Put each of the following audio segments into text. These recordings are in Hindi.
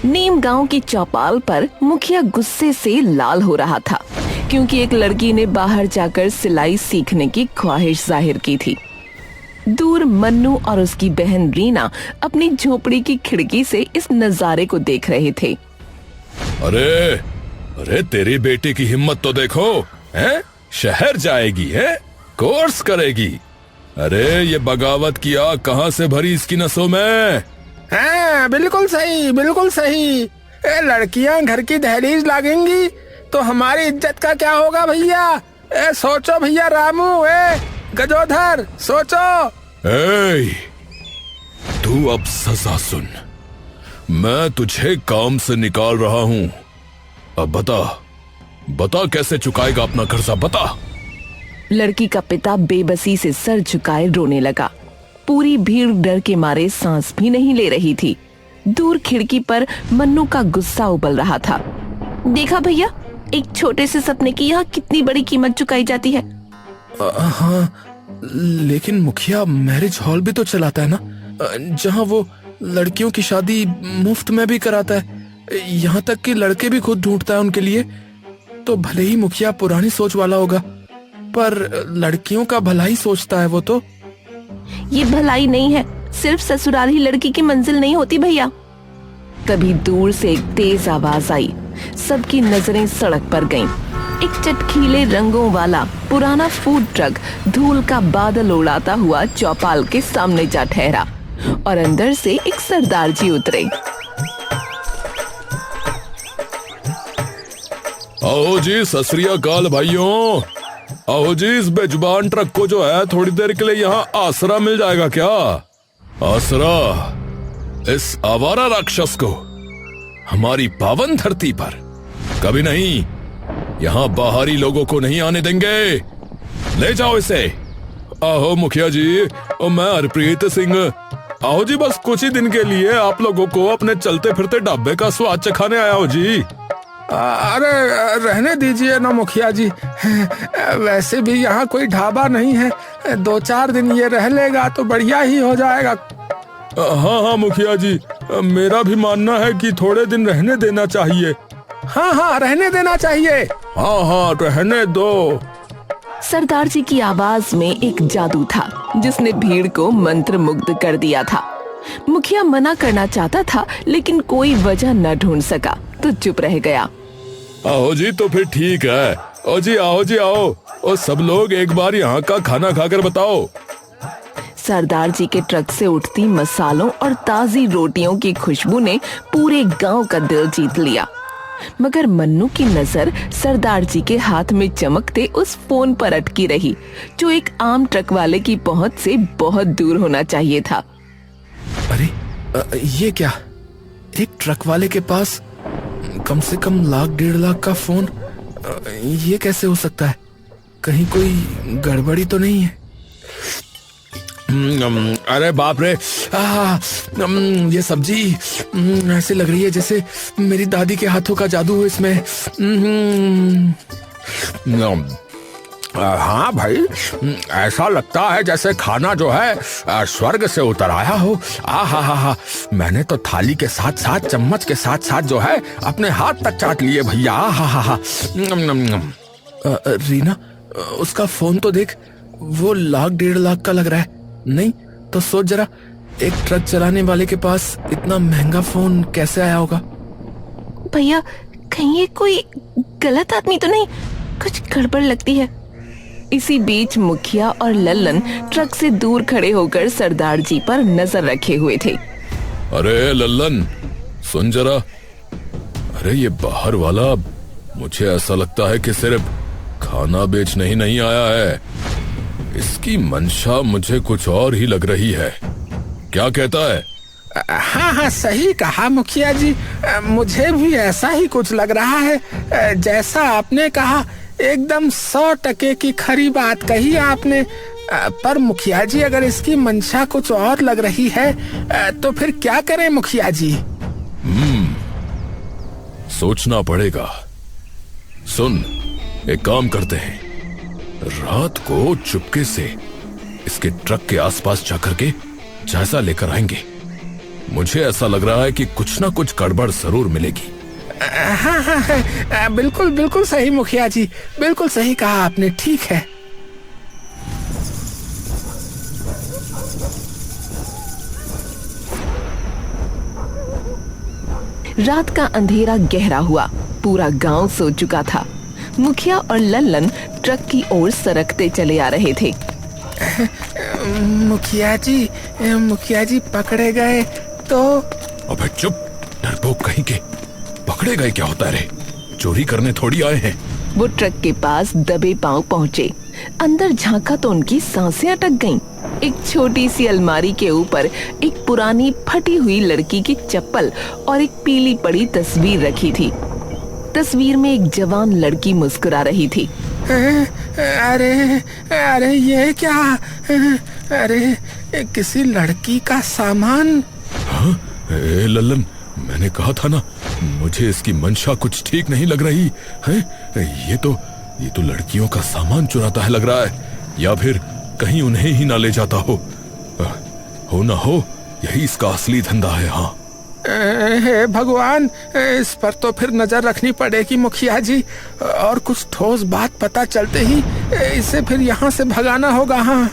नीम गांव की चौपाल पर मुखिया गुस्से से लाल हो रहा था, क्योंकि एक लड़की ने बाहर जाकर सिलाई सीखने की ख्वाहिश जाहिर की थी। दूर मन्नू और उसकी बहन रीना अपनी झोपड़ी की खिड़की से इस नजारे को देख रहे थे। अरे अरे तेरी बेटी की हिम्मत तो देखो, हैं? शहर जाएगी है, कोर्स करेगी। अरे ये बगावत की आग कहाँ से भरी इसकी नसों में? हाँ, बिल्कुल सही, बिल्कुल सही। लड़कियां घर की दहलीज लागेंगी तो हमारी इज्जत का क्या होगा भैया? सोचो भैया रामू, गजोधर, सोचो। तू अब सजा सुन। मैं तुझे काम से निकाल रहा हूँ। अब बता कैसे चुकाएगा अपना कर्जा, बता। लड़की का पिता बेबसी से सर झुकाए रोने लगा। पूरी भीड़ डर के मारे सांस भी नहीं ले रही थी। दूर खिड़की पर मन्नू का गुस्सा उबल रहा था। देखा भैया, एक छोटे से सपने की यहाँ कितनी बड़ी कीमत चुकाई जाती है। हाँ, लेकिन मुखिया मैरिज हॉल भी तो चलाता है ना, जहाँ वो लड़कियों की शादी मुफ्त में भी कराता है। यहाँ तक कि लड़के भी खुद ढूंढता है उनके लिए। तो भले ही मुखिया पुरानी सोच वाला होगा, पर लड़कियों का भला ही सोचता है वो तो। ये भलाई नहीं है, सिर्फ ससुराल ही लड़की की मंजिल नहीं होती भैया। तभी दूर से एक तेज आवाज आई। सबकी नजरें सड़क पर गईं। एक चटखीले रंगों वाला पुराना फूड ट्रक धूल का बादल उड़ाता हुआ चौपाल के सामने जा ठहरा और अंदर से एक सरदार जी उतरे। आओ जी, सत श्री अकाल भाइयों। आओ जी, इस बेजुबान ट्रक को जो है थोड़ी देर के लिए यहाँ आसरा मिल जाएगा क्या? आसरा इस आवारा राक्षस को हमारी पावन धरती पर कभी नहीं। यहाँ बाहरी लोगों को नहीं आने देंगे। ले जाओ इसे। आओ मुखिया जी, और मैं हरप्रीत सिंह। आओ जी, बस कुछ ही दिन के लिए आप लोगों को अपने चलते फिरते ढाबे का स्वाद चखाने आया हो जी। अरे रहने दीजिए ना मुखिया जी, वैसे भी यहाँ कोई ढाबा नहीं है। 2-4 दिन ये रह लेगा तो बढ़िया ही हो जाएगा। हाँ मुखिया जी, मेरा भी मानना है कि थोड़े दिन रहने देना चाहिए। हाँ, रहने देना चाहिए। हाँ, रहने दो। सरदार जी की आवाज में एक जादू था जिसने भीड़ को मंत्र मुग्ध कर दिया था। मुखिया मना करना चाहता था, लेकिन कोई वजह न ढूंढ सका तो चुप रह गया। आओ जी, तो फिर ठीक है। ओ जी, आओ। और सब लोग एक बार यहाँ का खाना खाकर बताओ। सरदार जी के ट्रक से उठती मसालों और ताजी रोटियों की खुशबू ने पूरे गांव का दिल जीत लिया। मगर मन्नू की नजर सरदार जी के हाथ में चमकते उस फोन पर अटकी रही, जो एक आम ट्रक वाले की पहुंच से बहुत दूर होना चाहिए था। अरे ये क्या? एक ट्रक वाले के पास कम से कम 1-1.5 लाख का फोन, ये कैसे हो सकता है? कहीं कोई गड़बड़ी तो नहीं है? अरे बाप रे, ये सब्जी ऐसे लग रही है जैसे मेरी दादी के हाथों का जादू हो इसमें। हाँ भाई, ऐसा लगता है जैसे खाना जो है स्वर्ग से उतर आया हो। हा, मैंने तो थाली के साथ साथ चम्मच के साथ साथ जो है अपने हाथ तक चाट लिए भैया। हा। रीना, उसका फोन तो देख, वो 1-1.5 लाख का लग रहा है। नहीं तो सोच जरा, एक ट्रक चलाने वाले के पास इतना महंगा फोन कैसे आया होगा? भैया, कहीं ये कोई गलत आदमी तो नहीं? कुछ गड़बड़ लगती है। इसी बीच मुखिया और लल्लन ट्रक से दूर खड़े होकर सरदार जी पर नजर रखे हुए थे। अरे लल्लन, सुन जरा। अरे ये बाहर वाला, मुझे ऐसा लगता है कि सिर्फ खाना बेचने ही नहीं आया है। इसकी मंशा मुझे कुछ और ही लग रही है। क्या कहता है? हाँ, सही कहा मुखिया जी। मुझे भी ऐसा ही कुछ लग रहा है। जैसा आपने कहा, एकदम 100% की खरी बात कही आपने। पर मुखिया जी, अगर इसकी मंशा कुछ और लग रही है तो फिर क्या करें मुखिया जी? सोचना पड़ेगा। सुन, एक काम करते हैं, रात को चुपके से इसके ट्रक के आसपास जाकर के जायजा लेकर आएंगे। मुझे ऐसा लग रहा है कि कुछ ना कुछ गड़बड़ जरूर मिलेगी। हाँ हाँ हाँ, बिल्कुल बिल्कुल सही मुखिया जी, बिल्कुल सही कहा आपने, ठीक है। रात का अंधेरा गहरा हुआ, पूरा गांव सो चुका था। मुखिया और लल्लन ट्रक की ओर सरकते चले आ रहे थे। मुखिया जी पकड़े गए तो? अबे चुप, डरपोक कहीं के। पकड़े गए क्या होता है रे? चोरी करने थोड़ी आए हैं। वो ट्रक के पास दबे पांव पहुंचे। अंदर झांका तो उनकी सांसें अटक गईं। एक छोटी सी अलमारी के ऊपर एक पुरानी फटी हुई लड़की की चप्पल और एक पीली पड़ी तस्वीर रखी थी। तस्वीर में एक जवान लड़की मुस्कुरा रही थी। अरे ये क्या? अरे किसी लड़की का सामान? हाँ? ए लल्लन, मैंने कहा था ना, मुझे इसकी मंशा कुछ ठीक नहीं लग रही है। ये तो लड़कियों का सामान चुराता है लग रहा है, या फिर कहीं उन्हें ही ना ले जाता हो ना हो यही इसका असली धंधा है। हाँ हे भगवान, इस पर तो फिर नजर रखनी पड़ेगी मुखिया जी, और कुछ ठोस बात पता चलते ही इसे फिर यहाँ से भगाना होगा। हाँ।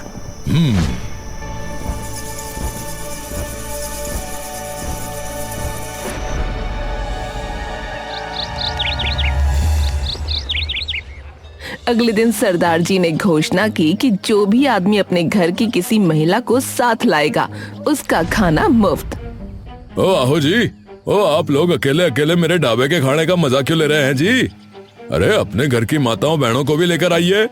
अगले दिन सरदार जी ने घोषणा की कि जो भी आदमी अपने घर की किसी महिला को साथ लाएगा उसका खाना मुफ्त। ओ आहो जी, ओ आप लोग अकेले अकेले मेरे ढाबे के खाने का मजा क्यों ले रहे हैं जी? अरे अपने घर की माताओं बहनों को भी लेकर आइए।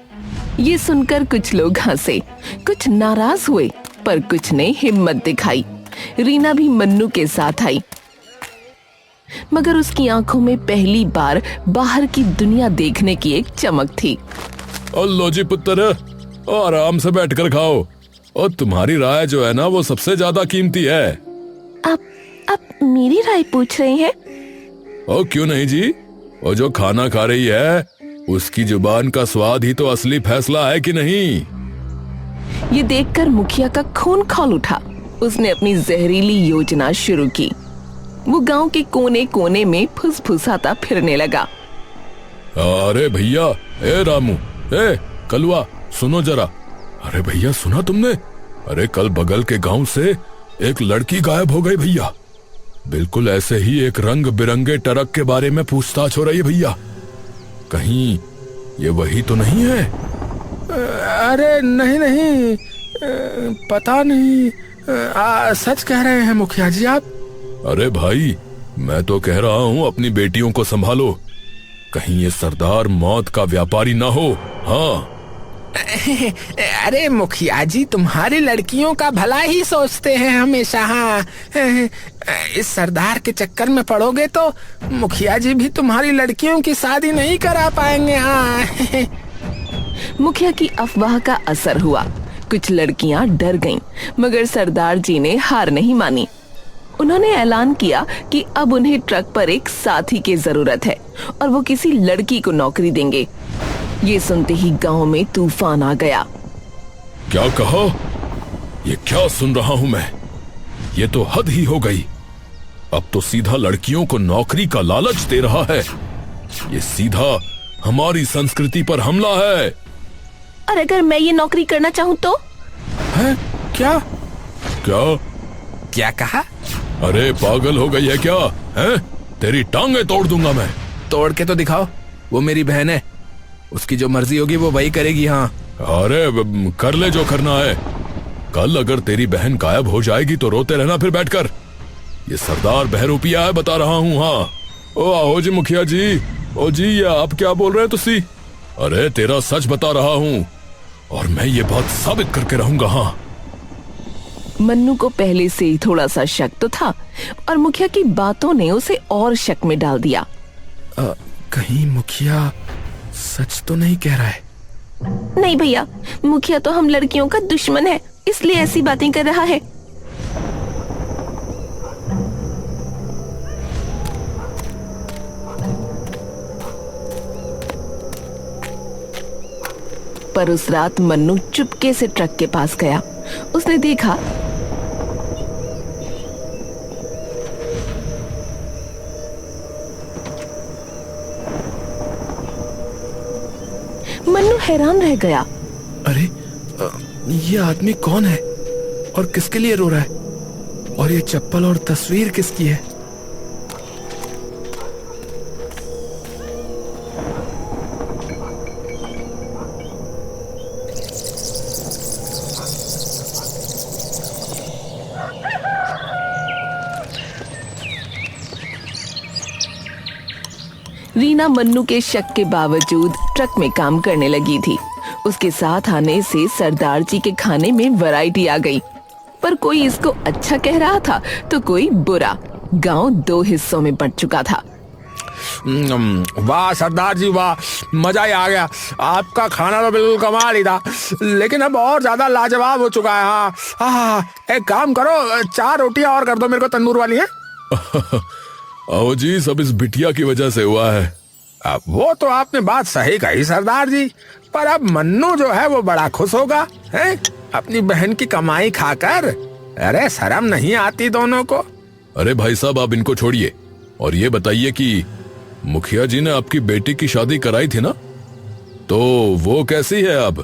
ये सुनकर कुछ लोग हंसे, कुछ नाराज हुए, पर कुछ ने हिम्मत दिखाई। रीना भी मन्नू के साथ आई, मगर उसकी आंखों में पहली बार बाहर की दुनिया देखने की एक चमक थी। लो जी पुत्र, आराम से बैठकर खाओ। और तुम्हारी राय जो है ना, वो सबसे ज्यादा कीमती है। आप मेरी राय पूछ रहे हैं? ओ क्यों नहीं जी, वो जो खाना खा रही है उसकी जुबान का स्वाद ही तो असली फैसला है कि नहीं? ये देखकर मुखिया का खून खौल उठा। उसने अपनी जहरीली योजना शुरू की। वो गांव के कोने कोने में फुसफुसाता फिरने लगा। अरे भैया, ए रामू, ए कलवा, सुनो जरा। अरे भैया, सुना तुमने? अरे कल बगल के गांव से एक लड़की गायब हो गई भैया। बिल्कुल ऐसे ही एक रंग बिरंगे ट्रक के बारे में पूछताछ हो रही है भैया। कहीं ये वही तो नहीं है? अरे नहीं, पता नहीं। सच कह रहे हैं मुखिया जी आप? अरे भाई, मैं तो कह रहा हूँ अपनी बेटियों को संभालो, कहीं ये सरदार मौत का व्यापारी ना हो। हाँ। अरे मुखिया जी, तुम्हारी लड़कियों का भला ही सोचते हैं हमेशा। हाँ, इस सरदार के चक्कर में पड़ोगे तो मुखिया जी भी तुम्हारी लड़कियों की शादी नहीं करा पाएंगे। हाँ। मुखिया की अफवाह का असर हुआ। कुछ लड़कियां डर गईं, मगर सरदार जी ने हार नहीं मानी। उन्होंने ऐलान किया कि अब उन्हें ट्रक पर एक साथी की जरूरत है और वो किसी लड़की को नौकरी देंगे। ये सुनते ही गांव में तूफान आ गया। क्या कहा? ये क्या सुन रहा हूं मैं? ये तो हद ही हो गई। अब तो सीधा लड़कियों को नौकरी का लालच दे रहा है। ये सीधा हमारी संस्कृति पर हमला है। और अगर मैं ये नौकरी करना चाहूँ तो? है? क्या कहा? अरे पागल हो गई है क्या? हैं? तेरी टांगे तोड़ दूंगा मैं। तोड़ के तो दिखाओ, वो मेरी बहन है, उसकी जो मर्जी होगी वो वही करेगी। हाँ। अरे कर ले जो करना है। कल अगर तेरी बहन गायब हो जाएगी तो रोते रहना फिर बैठकर। ये सरदार बहरूपिया है, बता रहा हूँ। हाँ। ओ आओ जी मुखिया जी। ओ जी, ये आप क्या बोल रहे हैं तुसी? अरे तेरा सच बता रहा हूँ और मैं ये बात साबित करके रहूंगा। हाँ। मन्नू को पहले से ही थोड़ा सा शक तो था और मुखिया की बातों ने उसे और शक में डाल दिया। कहीं मुखिया सच तो नहीं कह रहा है? नहीं भैया, मुखिया तो हम लड़कियों का दुश्मन है, इसलिए ऐसी बातें कर रहा है। पर उस रात मन्नू चुपके से ट्रक के पास गया। उसने देखा हैरान रह गया। अरे ये आदमी कौन है और किसके लिए रो रहा है? और ये चप्पल और तस्वीर किसकी है? रीना मन्नू के शक के बावजूद ट्रक में काम करने लगी थी। उसके साथ आने से सरदार जी के खाने में वैरायटी आ गई, पर कोई इसको अच्छा कह रहा था तो कोई बुरा। गांव 2 हिस्सों में बंट चुका था। वाह सरदार जी वाह, मजा ही आ गया। आपका खाना तो बिल्कुल कमाल ही था, लेकिन अब और ज्यादा लाजवाब हो चुका है। हाँ, एक काम करो, 4 रोटियां और कर दो मेरे को, तंदूर वाली है। आओ जी, सब इस बिटिया की वजह से हुआ है। अब वो तो आपने बात सही कही सरदार जी, पर अब मन्नू जो है वो बड़ा खुश होगा हैं अपनी बहन की कमाई खाकर। अरे शर्म नहीं आती दोनों को। अरे भाई साहब, आप इनको छोड़िए और ये बताइए कि मुखिया जी ने आपकी बेटी की शादी कराई थी ना, तो वो कैसी है अब?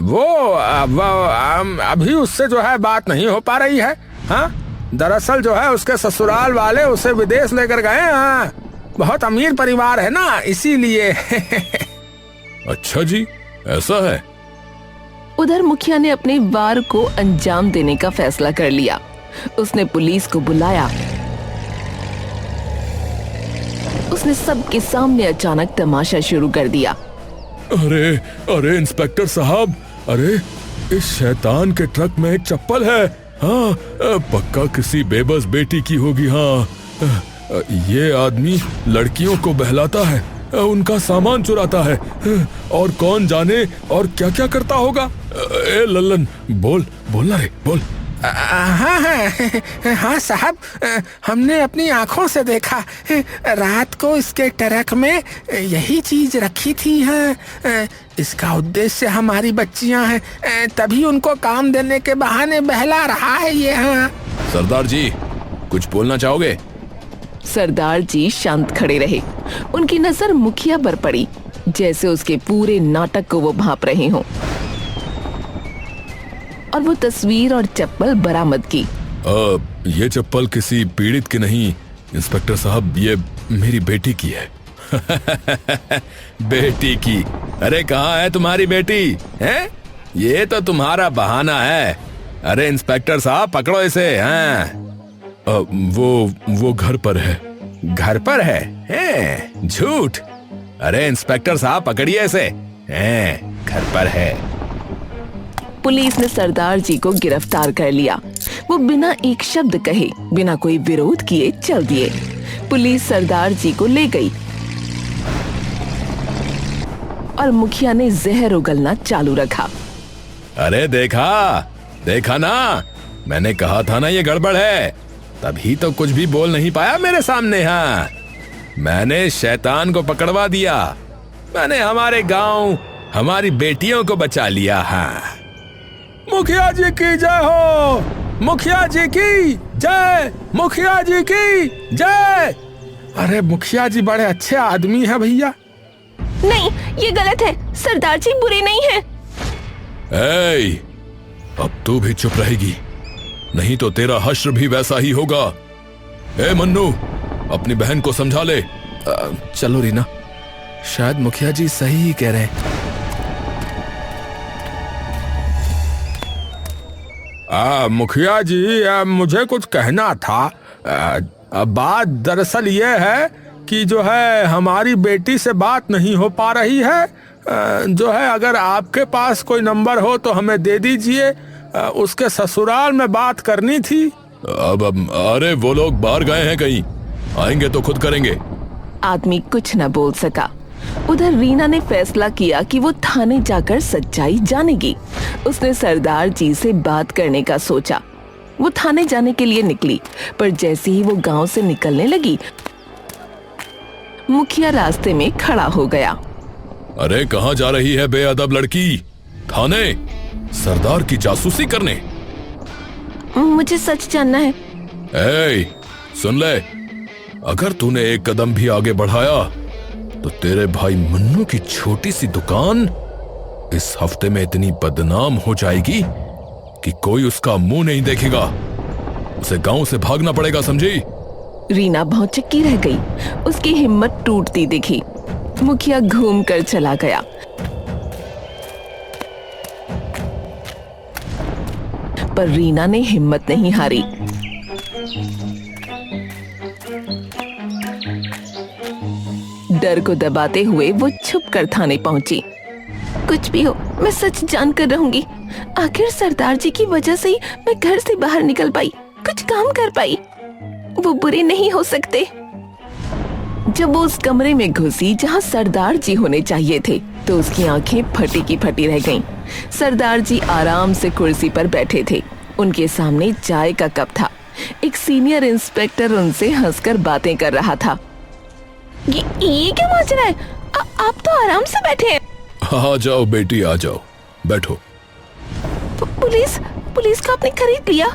वो अभी उससे जो है बात नहीं हो पा रही है। हाँ, दरअसल जो है उसके ससुराल वाले उसे विदेश लेकर गए। हाँ, बहुत अमीर परिवार है ना, इसीलिए। अच्छा जी, ऐसा है। उधर मुखिया ने अपने वार को अंजाम देने का फैसला कर लिया। उसने पुलिस को बुलाया। उसने सबके सामने अचानक तमाशा शुरू कर दिया। अरे अरे इंस्पेक्टर साहब, अरे इस शैतान के ट्रक में एक चप्पल है। हाँ, पक्का किसी बेबस बेटी की होगी। हाँ, ये आदमी लड़कियों को बहलाता है, उनका सामान चुराता है, और कौन जाने और क्या क्या करता होगा। ए लल्लन, बोलना रे, बोल। हाँ साहब, हमने अपनी आंखों से देखा। रात को इसके ट्रक में यही चीज रखी थी। हाँ, इसका उद्देश्य हमारी बच्चियां हैं, तभी उनको काम देने के बहाने बहला रहा है ये। हाँ सरदार जी, कुछ बोलना चाहोगे? सरदार जी शांत खड़े रहे। उनकी नजर मुखिया पर पड़ी, जैसे उसके पूरे नाटक को वो भांप रहे हों, और वो तस्वीर और चप्पल बरामद की। ये चप्पल किसी पीड़ित की नहीं इंस्पेक्टर साहब, ये मेरी बेटी की है। बेटी की? अरे कहाँ है तुम्हारी बेटी? हैं? ये तो तुम्हारा बहाना है। अरे इंस्पेक्टर साहब, पकड़ो इसे। हैं? वो घर पर है। घर पर है? झूठ। अरे इंस्पेक्टर साहब, पकड़िए इसे। घर पर है। पुलिस ने सरदार जी को गिरफ्तार कर लिया। वो बिना एक शब्द कहे, बिना कोई विरोध किए चल दिए। पुलिस सरदार जी को ले गई और मुखिया ने जहर उगलना चालू रखा। अरे देखा ना, मैंने कहा था ना ये गड़बड़ है, तभी तो कुछ भी बोल नहीं पाया मेरे सामने। हाँ, मैंने शैतान को पकड़वा दिया, मैंने हमारे गांव, हमारी बेटियों को बचा लिया। हाँ, मुखिया जी की जय हो, मुखिया जी की जय, मुखिया जी की जय। अरे मुखिया जी बड़े अच्छे आदमी हैं भैया। नहीं, ये गलत है। सरदार जी बुरे नहीं हैं। अब तू भी चुप रहेगी, नहीं तो तेरा हश्र भी वैसा ही होगा। मन्नू, अपनी बहन को समझा ले। चलो रीना, शायद मुखिया जी सही ही कह रहे हैं। मुखिया जी, मुझे कुछ कहना था। बात दरअसल ये है कि जो है हमारी बेटी से बात नहीं हो पा रही है। जो है अगर आपके पास कोई नंबर हो तो हमें दे दीजिए, उसके ससुराल में बात करनी थी। अब अरे वो लोग बाहर गए हैं कहीं, आएंगे तो खुद करेंगे। आदमी कुछ न बोल सका। उधर रीना ने फैसला किया कि वो थाने जाकर सच्चाई जानेगी। उसने सरदार जी से बात करने का सोचा। वो थाने जाने के लिए निकली, पर जैसे ही वो गांव से निकलने लगी, मुखिया रास्ते में खड़ा हो गया। अरे कहाँ जा रही है बेअदब लड़की? थाने? सरदार की जासूसी करने? मुझे सच जानना है। सुन ले, अगर तूने एक कदम भी आगे बढ़ाया तो तेरे भाई मन्नू की छोटी सी दुकान इस हफ्ते में इतनी बदनाम हो जाएगी कि कोई उसका मुंह नहीं देखेगा। उसे गांव से भागना पड़ेगा, समझी? रीना भौचक्की रह गई। उसकी हिम्मत टूटती दिखी। मुखिया घूम कर चला गया। पर रीना ने हिम्मत नहीं हारी। डर को दबाते हुए वो छुप कर थाने पहुंची। कुछ भी हो, मैं सच जानकर रहूंगी। आखिर सरदार जी की वजह से ही मैं घर से बाहर निकल पाई, कुछ काम कर पाई। वो बुरे नहीं हो सकते। जब वो उस कमरे में घुसी जहां सरदार जी होने चाहिए थे, तो उसकी आंखें फटी की फटी रह गईं। सरदार जी आराम से कुर्सी पर बैठे थे। उनके सामने चाय का कप था। एक सीनियर इंस्पेक्टर उनसे हंसकर बातें कर रहा था। ये क्या माजरा है? आप तो आराम से बैठे हैं। आ जाओ बेटी, आ जाओ, बैठो। पुलिस को आपने खरीद लिया?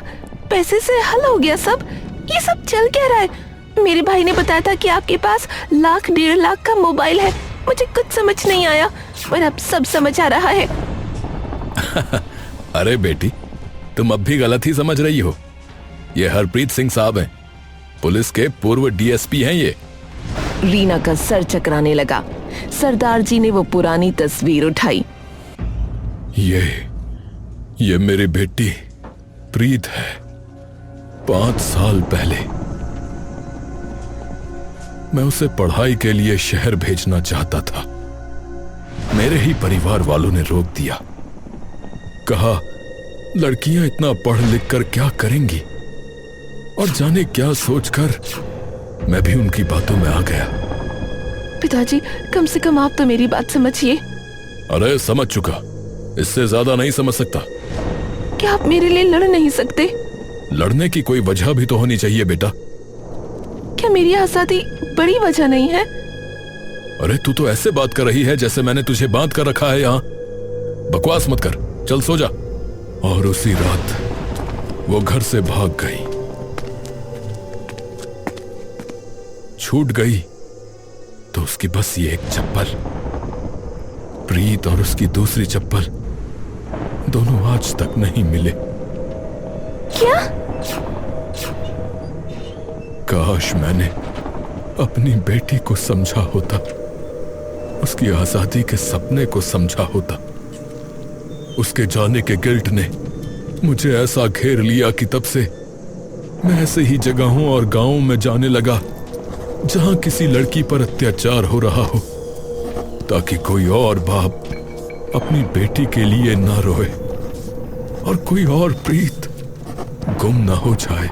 पैसे से हल हो गया सब? ये सब चल क्या रहा है? मेरे भाई ने बताया था कि आपके पास 1,00,000-1,50,000 का मोबाइल है। मुझे कुछ समझ नहीं आया, पर अब सब समझ आ रहा है। अरे बेटी, तुम अब भी गलत ही समझ रही हो। ये हरप्रीत सिंह साहब हैं, पुलिस के पूर्व डीएसपी हैं ये। रीना का सर चकराने लगा। सरदार जी ने वो पुरानी तस्वीर उठाई। ये मेरी बेटी प्रीत है। 5 साल पहले मैं उसे पढ़ाई के लिए शहर भेजना चाहता था। मेरे ही परिवार वालों ने रोक दिया। कहा, लड़कियां इतना पढ़ लिख कर क्या करेंगी, और जाने क्या सोचकर मैं भी उनकी बातों में आ गया। पिताजी, कम से कम आप तो मेरी बात समझिए। अरे समझ चुका, इससे ज्यादा नहीं समझ सकता। क्या आप मेरे लिए लड़ नहीं सकते? लड़ने की कोई वजह भी तो होनी चाहिए बेटा। क्या मेरी आजादी बड़ी वजह नहीं है? अरे तू तो ऐसे बात कर रही है जैसे मैंने तुझे बांध कर रखा है यहाँ। बकवास मत कर, चल सो जा। और उसी रात वो घर से भाग गई। छूट गई तो उसकी बस ये एक चप्पल। प्रीत और उसकी दूसरी चप्पल दोनों आज तक नहीं मिले। क्या? काश मैंने अपनी बेटी को समझा होता, उसकी आजादी के सपने को समझा होता। उसके जाने के गिल्ट ने मुझे ऐसा घेर लिया कि तब से मैं ऐसे ही जगहों और गांवों में जाने लगा जहां किसी लड़की पर अत्याचार हो रहा हो, ताकि कोई और बाप अपनी बेटी के लिए ना रोए और कोई और प्रीत गुम ना हो जाए।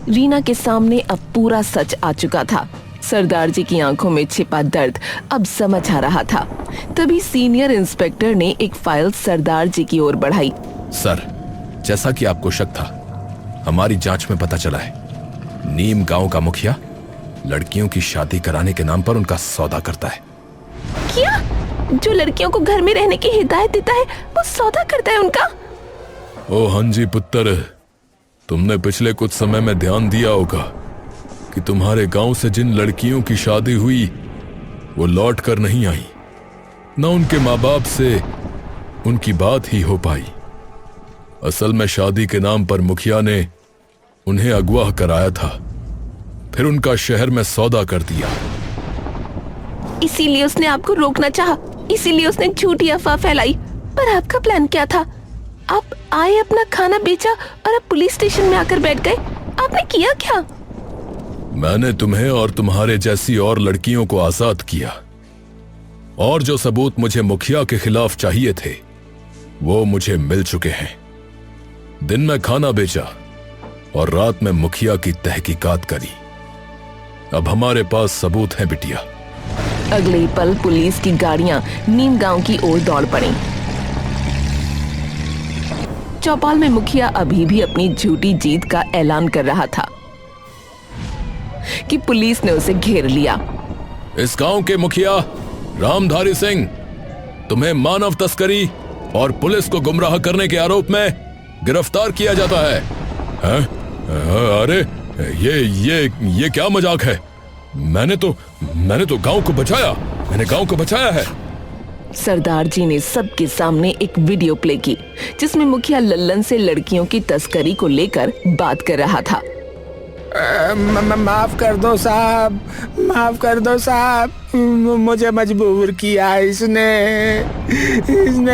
रीना के सामने अब पूरा सच आ चुका था। सरदार जी की आंखों में छिपा दर्द अब समझ आ रहा था। तभी सीनियर इंस्पेक्टर ने एक फाइल सरदार जी की ओर बढ़ाई। सर, जैसा कि आपको शक था, हमारी जांच में पता चला है नीम गांव का मुखिया लड़कियों की शादी कराने के नाम पर उनका सौदा करता है। क्या? जो लड़कियों को घर में रहने की हिदायत देता है वो सौदा करता है उनका? ओ हाँ जी पुत्र, तुमने पिछले कुछ समय में ध्यान दिया होगा कि तुम्हारे गांव से जिन लड़कियों की शादी हुई वो लौट कर नहीं आई, न उनके माँ बाप से उनकी बात ही हो पाई। असल में शादी के नाम पर मुखिया ने उन्हें अगवा कराया था, फिर उनका शहर में सौदा कर दिया। इसीलिए उसने आपको रोकना चाहा, इसीलिए उसने झूठी अफवाह फैलाई। पर आपका प्लान क्या था? आप आए, अपना खाना बेचा और अब पुलिस स्टेशन में आकर बैठ गए। आपने किया क्या? मैंने तुम्हें और तुम्हारे जैसी और लड़कियों को आजाद किया, और जो सबूत मुझे मुखिया के खिलाफ चाहिए थे वो मुझे मिल चुके हैं। दिन में खाना बेचा और रात में मुखिया की तहकीकात करी। अब हमारे पास सबूत हैं बिटिया। अगले ही पल पुलिस की गाड़ियां नीम गांव की ओर दौड़ पड़ी। चौपाल में मुखिया अभी भी अपनी झूठी जीत का ऐलान कर रहा था कि पुलिस ने उसे घेर लिया। इस गांव के मुखिया रामधारी सिंह, तुम्हें मानव तस्करी और पुलिस को गुमराह करने के आरोप में गिरफ्तार किया जाता है। हैं? अरे ये क्या मजाक है? मैंने तो गांव को बचाया, मैंने गांव को बचाया है। सरदार जी ने सबके सामने एक वीडियो प्ले की जिसमें मुखिया लल्लन से लड़कियों की तस्करी को लेकर बात कर रहा था। माफ कर दो साहब, माफ कर दो साहब, मुझे मजबूर किया इसने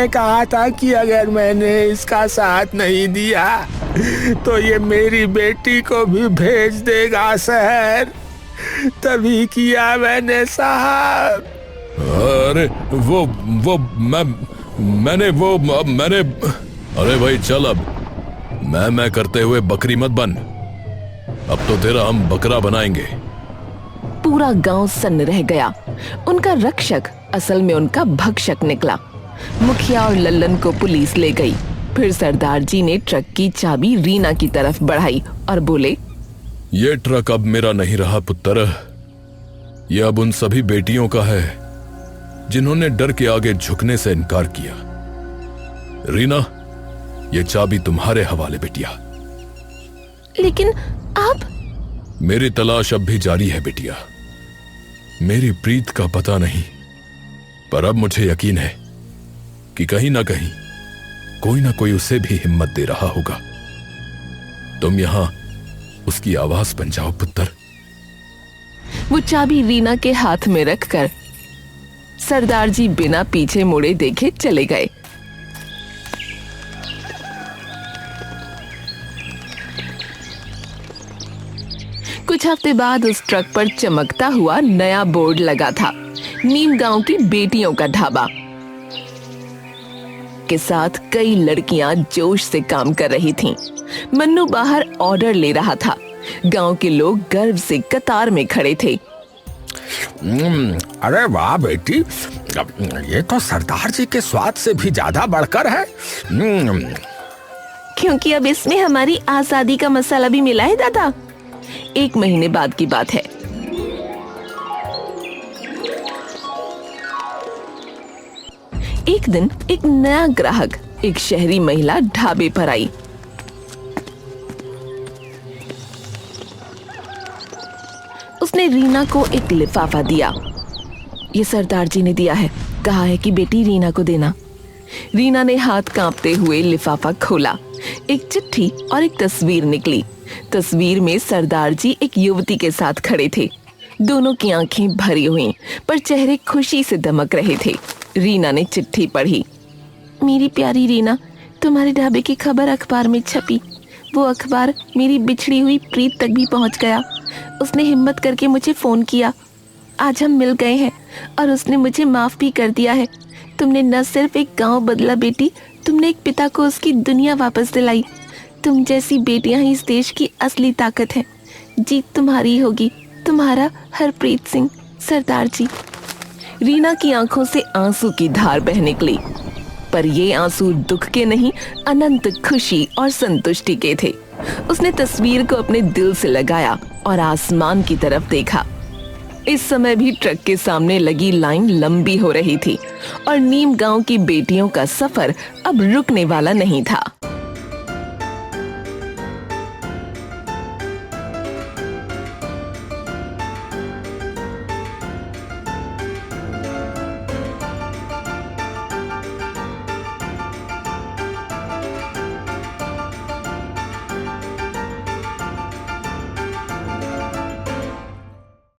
कहा था कि अगर मैंने इसका साथ नहीं दिया तो ये मेरी बेटी को भी भेज देगा शहर, तभी किया मैंने साहब। अरे मैंने अरे भाई चल, अब मैं करते हुए बकरी मत बन, अब तो तेरा हम बकरा बनाएंगे। पूरा गांव सन्न रह गया। उनका रक्षक असल में उनका भक्षक निकला। मुखिया और लल्लन को पुलिस ले गई। फिर सरदार जी ने ट्रक की चाबी रीना की तरफ बढ़ाई और बोले, ये ट्रक अब मेरा नहीं रहा पुत्र, ये अब उन सभी बेटियों का है जिन्होंने डर के आगे झुकने से इनकार किया। रीना, ये चाबी तुम्हारे हवाले बेटिया। लेकिन आप? मेरी तलाश अब भी जारी है बेटिया। मेरी प्रीत का पता नहीं, पर अब मुझे यकीन है कि कहीं ना कहीं कोई ना कोई उसे भी हिम्मत दे रहा होगा। तुम यहां उसकी आवाज बन जाओ पुत्र। वो चाबी रीना के हाथ में रखकर सरदार जी बिना पीछे मुड़े देखे चले गए। कुछ हफ्ते बाद उस ट्रक पर चमकता हुआ नया बोर्ड लगा था, नीम गांव की बेटियों का ढाबा के साथ कई लड़कियां जोश से काम कर रही थीं। मन्नू बाहर ऑर्डर ले रहा था। गांव के लोग गर्व से कतार में खड़े थे। अरे वाह बेटी, ये तो सरदार जी के स्वाद से भी ज्यादा बढ़कर है। क्योंकि अब इसमें हमारी आजादी का मसाला भी मिला है दादा। 1 महीने बाद की बात है। एक दिन एक नया ग्राहक, एक शहरी महिला ढाबे पर आई। उसने रीना को एक लिफाफा दिया। ये सरदार जी ने दिया है, कहा है कि बेटी रीना को देना। रीना ने हाथ कांपते हुए लिफाफा खोला। एक चिट्ठी और एक तस्वीर निकली। तस्वीर में सरदार जी एक युवती के साथ खड़े थे। दोनों की आंखें भरी हुई, पर चेहरे खुशी से दमक रहे थे। रीना ने चिट्ठी पढ़ी। मेरी प्यारी रीना, तुम्हारे ढाबे की खबर अखबार में छपी। वो अखबार मेरी बिछड़ी हुई प्रीत तक भी पहुंच गया। उसने हिम्मत करके मुझे फोन किया। आज हम मिल गए हैं और उसने मुझे माफ भी कर दिया है। तुमने न सिर्फ एक गांव बदला बेटी, तुमने एक पिता को उसकी दुनिया वापस दिलाई। तुम जैसी बेटियां ही इस देश की असली ताकत है। जीत तुम्हारी होगी। तुम्हारा हरप्रीत सिंह, सरदार जी। रीना की आंखों से आंसू की धार बह निकली, पर ये आंसू दुख के नहीं, अनंत खुशी और संतुष्टि के थे। उसने तस्वीर को अपने दिल से लगाया और आसमान की तरफ देखा। इस समय भी ट्रक के सामने लगी लाइन लंबी हो रही थी और नीम गांव की बेटियों का सफर अब रुकने वाला नहीं था।